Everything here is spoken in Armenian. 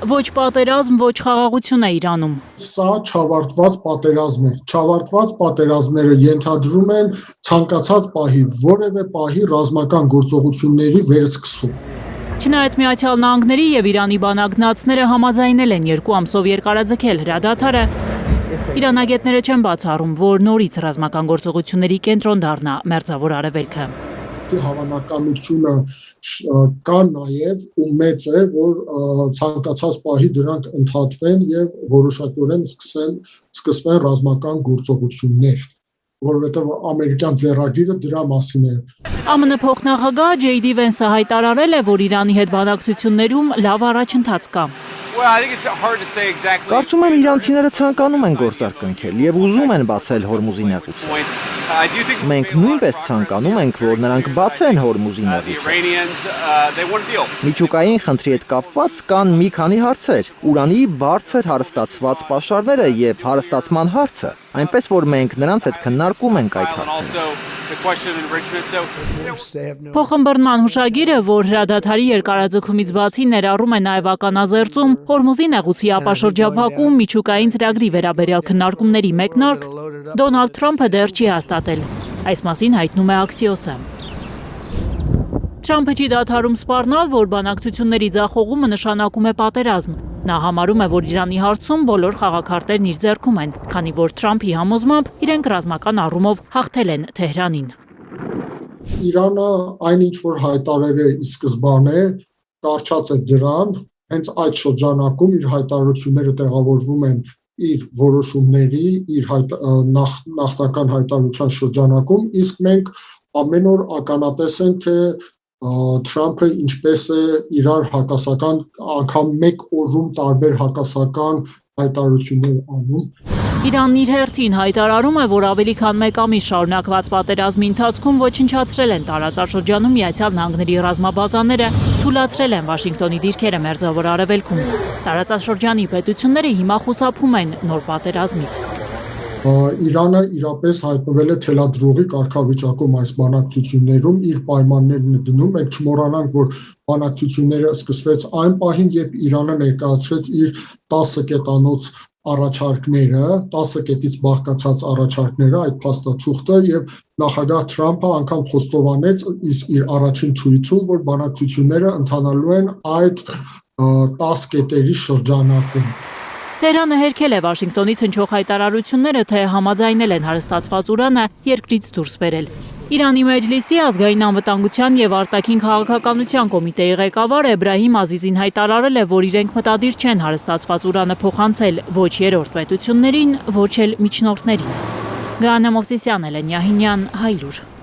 Ոչ պատերազմ, ոչ խաղաղություն է Իրանում։ Սա չավարտված պատերազմ է։ Չավարտված պատերազմները ենթադրում են ցանկացած պահի, որևէ պահի ռազմական գործողությունների վերսկսում։ Չնայած Միացյալ Նահանգների եւ Իրանի բանակնացները համաձայնել են 2 ամսով երկարաձգել հրադադարը, իրանագետները չեն բացառում, որ նորից ռազմական գործողությունների կենտրոն դառնա Մերձավոր Արևելքը։ Հավանականությունը կա նաև ու մեծ է, որ ցանկացած պահի դրանք ընդհատվեն եւ որոշակիորեն սկսվեն ռազմական գործողություններ, որովհետեւ ամերիկյան ձեռագիրը դրա մասին է։ ԱՄՆ փոխնախագահ J.D. Vance-ը հայտարարել է, որ Իրանի հետ բանակցություններում լավ առաջընթաց կա։ Կարծում եմ իրանցիները ցանկանում են գործարք կնքել եւ ուզում են բացել Հորմուզի նեղուցը։ Մենք նույնպես ցանկանում ենք, որ նրանք բացեն Հորմուզի նեղուցը։ Միջուկային խնդրի հետ կապված կան մի քանի հարցեր՝ ուրանի բարձր հարստացված պաշարները եւ հարստացման հարցը, այնպես որ մենք նրանց հետ քննարկում ենք այդ հարցերը։ Փոխըմբռնման հուշագիրը, որ հրադադարի երկարաձգումից բացի ներառում է նաև ականազերծում, Հորմուզի նեղուցի ապաշրջափակում, միջուկային ծրագրի վերաբերյալ քննարկումների մեկնարկ, Դոնալդ Թրամփը դեռ չի հաստատել։ Այս մասին հայտնում է Axios-ը։ Թրամփը չի դադարում սպառնալ, որ բանակցությունների ձախողումը նշանակում է պատերազմ։ Նա համարում է, որ Իրանի հարցում բոլոր խաղաքարտերն իր ձեռքում են, քանի որ Թրամփի համոզմամբ իրենք ռազմական առումով հաղթել են Թեհրանին։ Իրանը այնինչ որ հայտարարել է ի սկզբանե, կարճած է դրան, հենց այդ շրջանակում իր հայտարարությունները տեղավորվում են իր որոշումների, իր նախնական հայտարարության շրջանակում, իսկ մենք ամեն օր ականատես ենք, թե Թրամփը ինչպես է իրար հակասական անգամ մեկ օրում տարբեր հակասական հայտարարություններ անում։ Իրանն իր հերթին հայտարարում է, որ ավելի քան մեկ ամիս շարունակված պատերազմի ընթացքում ոչնչացրել են տարածաշրջանում Միացյալ Նահանգների ռազմաբազաները, թուլացրել են Վաշինգտոնի դիրքերը Մերձավոր Արևելքում։ Տարածաշրջանի պետությունները հիմա խուսափում են նոր պատերազմից։ Իրանը իրապես հայտնվել է թելադրողի կարգավիճակում այս բանակցություններում, իր պայմաններն է դնում, մենք չմոռանանք, որ բանակցությունները սկսվեց այն պահին, երբ Իրանը ներկայացրեց իր 10 կետանոց առաջարկները, 10 կետից բաղկացած առաջարկները, այդ փաստաթուղթը եւ նախագահ Թրամփը անգամ խոստովանեց իր առաջին թույցում, որ բանակցությունները ընթանալու են այդ 10 կետերի շրջանակում։ Թեհրանը հերքել է Վաշինգտոնից հնչող հայտարարությունները, թե համաձայնել են հարստացված ուրանը երկրից դուրս բերել։ Իրանի Մեջլիսի ազգային անվտանգության եւ արտաքին քաղաքականության կոմիտեի ղեկավար Էբրահիմ Ազիզին հայտարարել է, որ իրենք մտադիր չեն հարստացված ուրանը փոխանցել ոչ երրորդ պետություններին, ոչ էլ միջնորդներին։ Գանա Մովսիսյան, Էլեն Յահինյան, Հայլուր։